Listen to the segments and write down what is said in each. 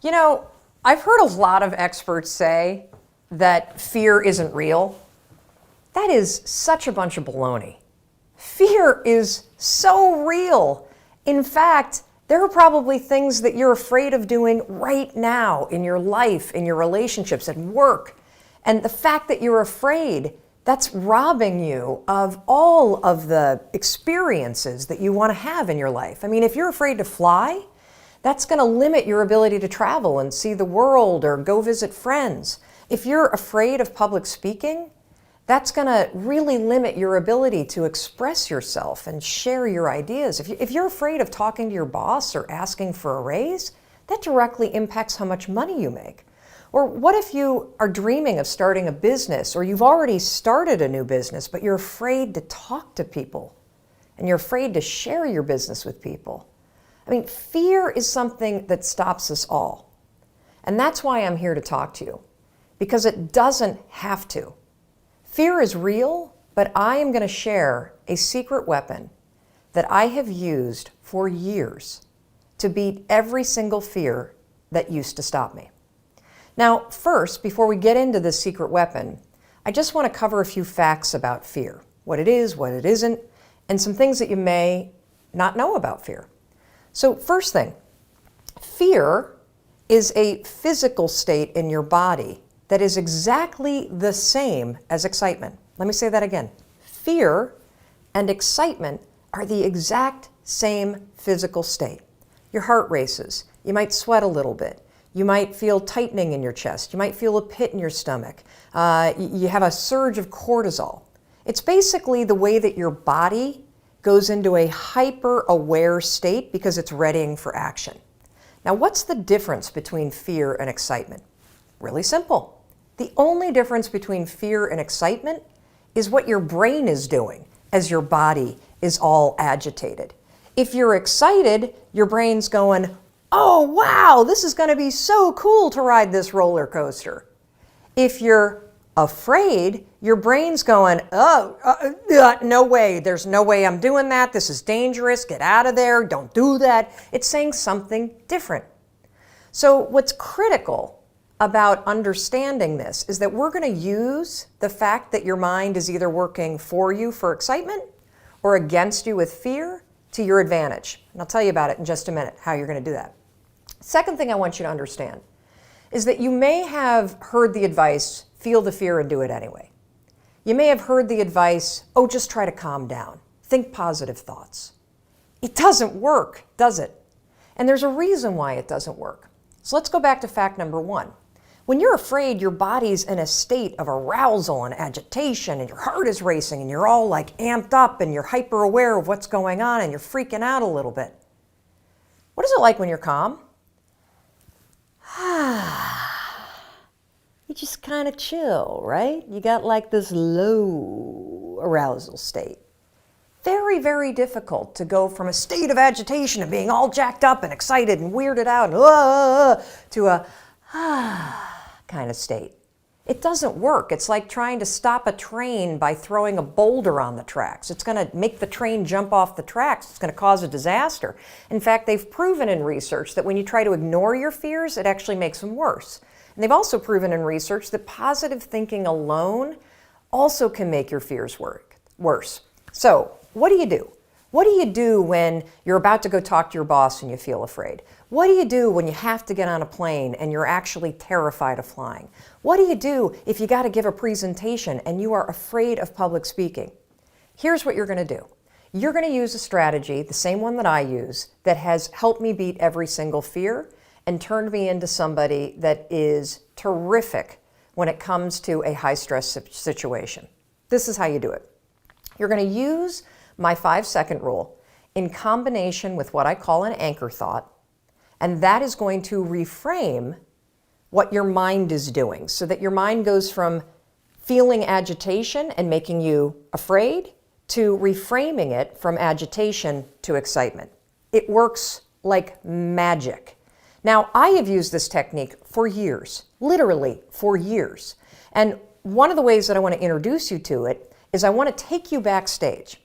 You know, I've heard a lot of experts say that fear isn't real. That is such a bunch of baloney. Fear is so real. In fact, there are probably things that you're afraid of doing right now in your life, in your relationships, at work. And the fact that you're afraid, that's robbing you of all of the experiences that you want to have in your life. I mean, if you're afraid to fly, that's going to limit your ability to travel and see the world or go visit friends. If you're afraid of public speaking, that's going to really limit your ability to express yourself and share your ideas. If you're afraid of talking to your boss or asking for a raise, that directly impacts how much money you make. Or what if you are dreaming of starting a business, or you've already started a new business, but you're afraid to talk to people and you're afraid to share your business with people? I mean, fear is something that stops us all. And that's why I'm here to talk to you, because it doesn't have to. Fear is real, but I am going to share a secret weapon that I have used for years to beat every single fear that used to stop me. Now, first, before we get into this secret weapon, I just want to cover a few facts about fear, what it is, what it isn't, and some things that you may not know about fear. So first thing, fear is a physical state in your body that is exactly the same as excitement. Let me say that again. Fear and excitement are the exact same physical state. Your heart races. You might sweat a little bit. You might feel tightening in your chest. You might feel a pit in your stomach. You have a surge of cortisol. It's basically the way that your body goes into a hyper-aware state because it's readying for action. Now, what's the difference between fear and excitement? Really simple. The only difference between fear and excitement is what your brain is doing as your body is all agitated. If you're excited, your brain's going, "Oh, wow, this is going to be so cool to ride this roller coaster." If you're afraid, your brain's going, no way, there's no way I'm doing that, this is dangerous, get out of there, don't do that. It's saying something different. So what's critical about understanding this is that we're going to use the fact that your mind is either working for you for excitement or against you with fear to your advantage. And I'll tell you about it in just a minute, how you're going to do that. Second thing I want you to understand is that you may have heard the advice, feel the fear and do it anyway. You may have heard the advice, oh, just try to calm down. Think positive thoughts. It doesn't work, does it? And there's a reason why it doesn't work. So let's go back to fact number one. When you're afraid, your body's in a state of arousal and agitation, and your heart is racing, and you're all like amped up, and you're hyper aware of what's going on, and you're freaking out a little bit. What is it like when you're calm? You just kind of chill, right? You got like this low arousal state. Very, very difficult to go from a state of agitation and being all jacked up and excited and weirded out and to a kind of state. It doesn't work. It's like trying to stop a train by throwing a boulder on the tracks. It's going to make the train jump off the tracks. It's going to cause a disaster. In fact, they've proven in research that when you try to ignore your fears, it actually makes them worse. And they've also proven in research that positive thinking alone also can make your fears worse. So, what do you do? What do you do when you're about to go talk to your boss and you feel afraid? What do you do when you have to get on a plane and you're actually terrified of flying? What do you do if you got to give a presentation and you are afraid of public speaking? Here's what you're going to do. You're going to use a strategy, the same one that I use, that has helped me beat every single fear and turned me into somebody that is terrific when it comes to a high-stress situation. This is how you do it. You're going to use my 5-second rule in combination with what I call an anchor thought, and that is going to reframe what your mind is doing so that your mind goes from feeling agitation and making you afraid to reframing it from agitation to excitement. It works like magic. Now, I have used this technique for years, literally for years. And one of the ways that I want to introduce you to it is I want to take you backstage.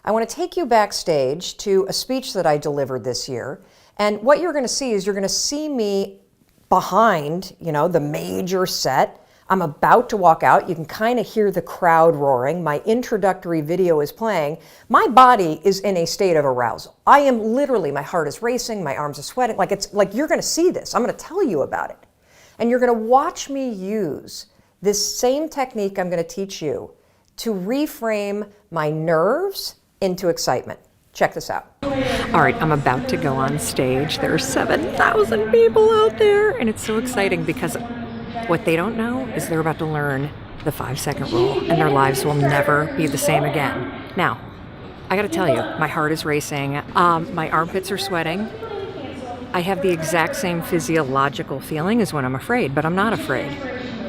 I want to take you backstage to a speech that I delivered this year. And what you're going to see is you're going to see me behind, the major set. I'm about to walk out. You can kind of hear the crowd roaring. My introductory video is playing. My body is in a state of arousal. I am literally, my heart is racing, my arms are sweating. Like you're going to see this. I'm going to tell you about it. And you're going to watch me use this same technique I'm going to teach you to reframe my nerves into excitement. Check this out. All right, I'm about to go on stage. There are 7,000 people out there, and it's so exciting because what they don't know is they're about to learn the 5-second rule, and their lives will never be the same again. Now, I gotta tell you, my heart is racing, my armpits are sweating. I have the exact same physiological feeling as when I'm afraid, but I'm not afraid.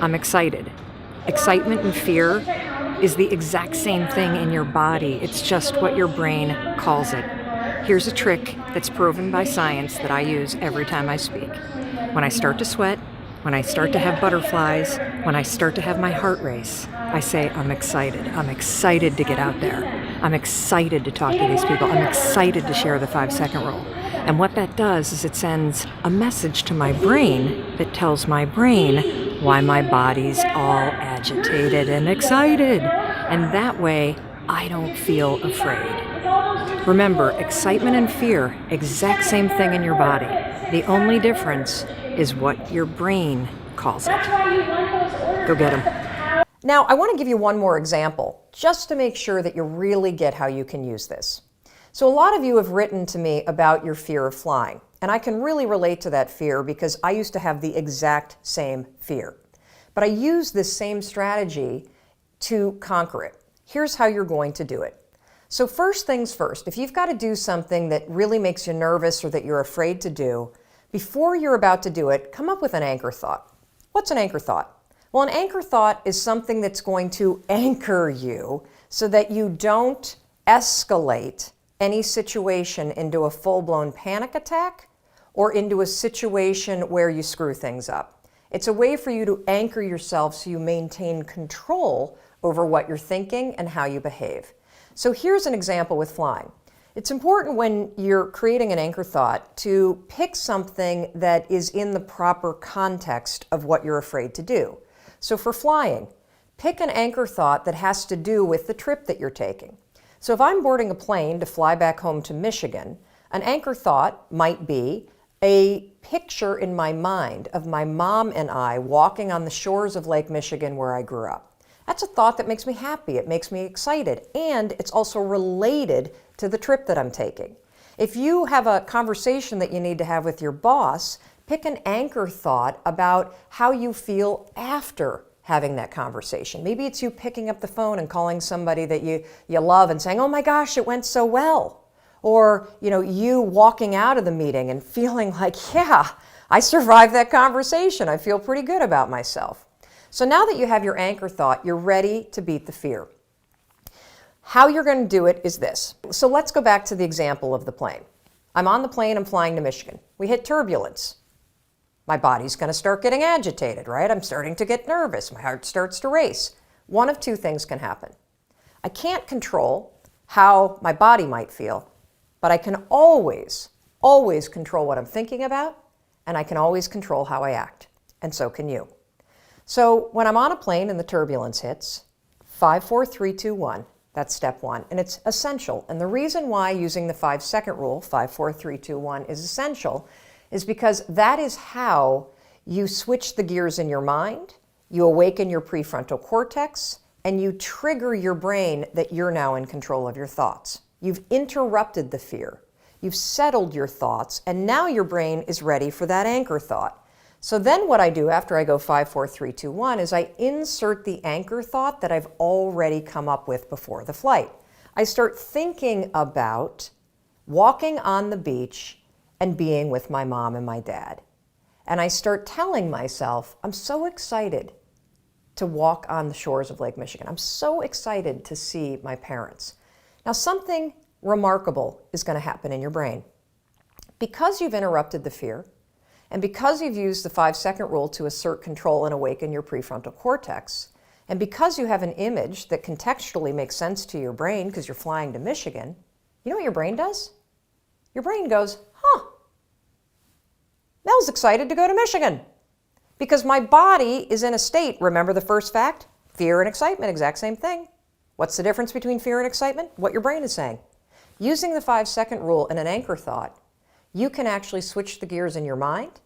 I'm excited. Excitement and fear is the exact same thing in your body. It's just what your brain calls it. Here's a trick that's proven by science that I use every time I speak. When I start to sweat, when I start to have butterflies, when I start to have my heart race, I say, I'm excited. I'm excited to get out there. I'm excited to talk to these people. I'm excited to share the 5-second rule. And what that does is it sends a message to my brain that tells my brain why my body's all agitated and excited. And that way, I don't feel afraid. Remember, excitement and fear, exact same thing in your body. The only difference is what your brain calls it. Go get them. Now, I want to give you one more example, just to make sure that you really get how you can use this. So a lot of you have written to me about your fear of flying, and I can really relate to that fear because I used to have the exact same fear. But I use this same strategy to conquer it. Here's how you're going to do it. So first things first, if you've got to do something that really makes you nervous or that you're afraid to do, before you're about to do it, come up with an anchor thought. What's an anchor thought? Well, an anchor thought is something that's going to anchor you so that you don't escalate any situation into a full-blown panic attack or into a situation where you screw things up. It's a way for you to anchor yourself so you maintain control over what you're thinking and how you behave. So here's an example with flying. It's important when you're creating an anchor thought to pick something that is in the proper context of what you're afraid to do. So for flying, pick an anchor thought that has to do with the trip that you're taking. So if I'm boarding a plane to fly back home to Michigan, an anchor thought might be a picture in my mind of my mom and I walking on the shores of Lake Michigan where I grew up. That's a thought that makes me happy, it makes me excited, and it's also related to the trip that I'm taking. If you have a conversation that you need to have with your boss, pick an anchor thought about how you feel after having that conversation. Maybe it's you picking up the phone and calling somebody that you love and saying, oh my gosh, it went so well. Or, you walking out of the meeting and feeling like, yeah, I survived that conversation. I feel pretty good about myself. So now that you have your anchor thought, you're ready to beat the fear. How you're going to do it is this. So let's go back to the example of the plane. I'm on the plane, I'm flying to Michigan. We hit turbulence. My body's going to start getting agitated, right? I'm starting to get nervous. My heart starts to race. One of two things can happen. I can't control how my body might feel, but I can always control what I'm thinking about, and I can always control how I act. And so can you. So when I'm on a plane and the turbulence hits, 5, 4, 3, 2, 1, that's step one. And it's essential. And the reason why using the 5-second rule, 5, 4, 3, 2, 1, is essential is because that is how you switch the gears in your mind, you awaken your prefrontal cortex, and you trigger your brain that you're now in control of your thoughts. You've interrupted the fear. You've settled your thoughts, and now your brain is ready for that anchor thought. So then what I do after I go 5, 4, 3, 2, 1 is I insert the anchor thought that I've already come up with before the flight. I start thinking about walking on the beach and being with my mom and my dad. And I start telling myself, I'm so excited to walk on the shores of Lake Michigan. I'm so excited to see my parents. Now something remarkable is going to happen in your brain. Because you've interrupted the fear, and because you've used the 5-second rule to assert control and awaken your prefrontal cortex, and because you have an image that contextually makes sense to your brain because you're flying to Michigan, you know what your brain does? Your brain goes, huh, Mel's excited to go to Michigan because my body is in a state. Remember the first fact? Fear and excitement, exact same thing. What's the difference between fear and excitement? What your brain is saying. Using the 5-second rule and an anchor thought, you can actually switch the gears in your mind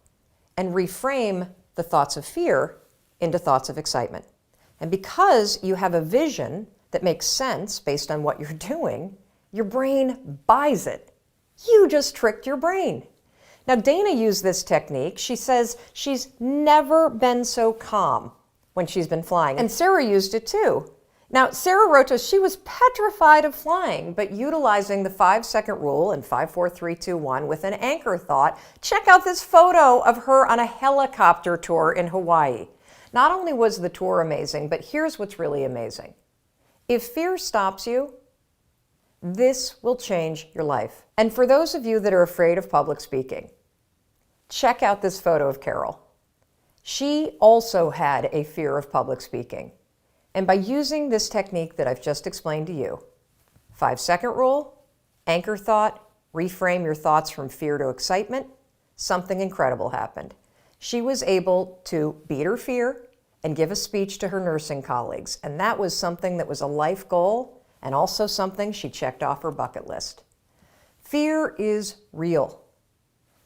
and reframe the thoughts of fear into thoughts of excitement. And because you have a vision that makes sense based on what you're doing, your brain buys it. You just tricked your brain. Now, Dana used this technique. She says she's never been so calm when she's been flying. And Sarah used it too. Now, Sarah wrote to us, she was petrified of flying, but utilizing the 5-second rule and 5, 4, 3, 2, 1 with an anchor thought. Check out this photo of her on a helicopter tour in Hawaii. Not only was the tour amazing, but here's what's really amazing. If fear stops you, this will change your life. And for those of you that are afraid of public speaking, check out this photo of Carol. She also had a fear of public speaking. And by using this technique that I've just explained to you, 5-second rule, anchor thought, reframe your thoughts from fear to excitement, something incredible happened. She was able to beat her fear and give a speech to her nursing colleagues. And that was something that was a life goal and also something she checked off her bucket list. Fear is real.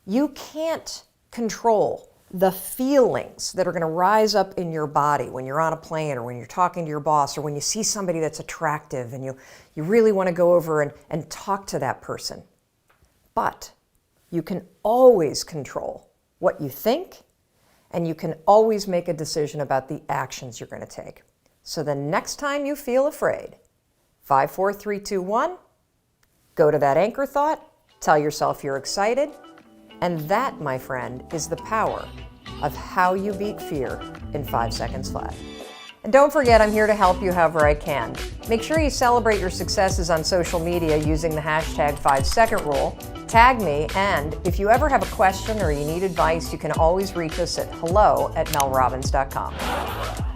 You can't control the feelings that are going to rise up in your body when you're on a plane or when you're talking to your boss or when you see somebody that's attractive and you really want to go over and talk to that person. But you can always control what you think, and you can always make a decision about the actions you're going to take. So the next time you feel afraid, 5, 4, 3, 2, 1, go to that anchor thought, tell yourself you're excited, and that, my friend, is the power of how you beat fear in 5 seconds flat. And don't forget, I'm here to help you however I can. Make sure you celebrate your successes on social media using the hashtag 5-second rule. Tag me, and if you ever have a question or you need advice, you can always reach us at hello@melrobbins.com.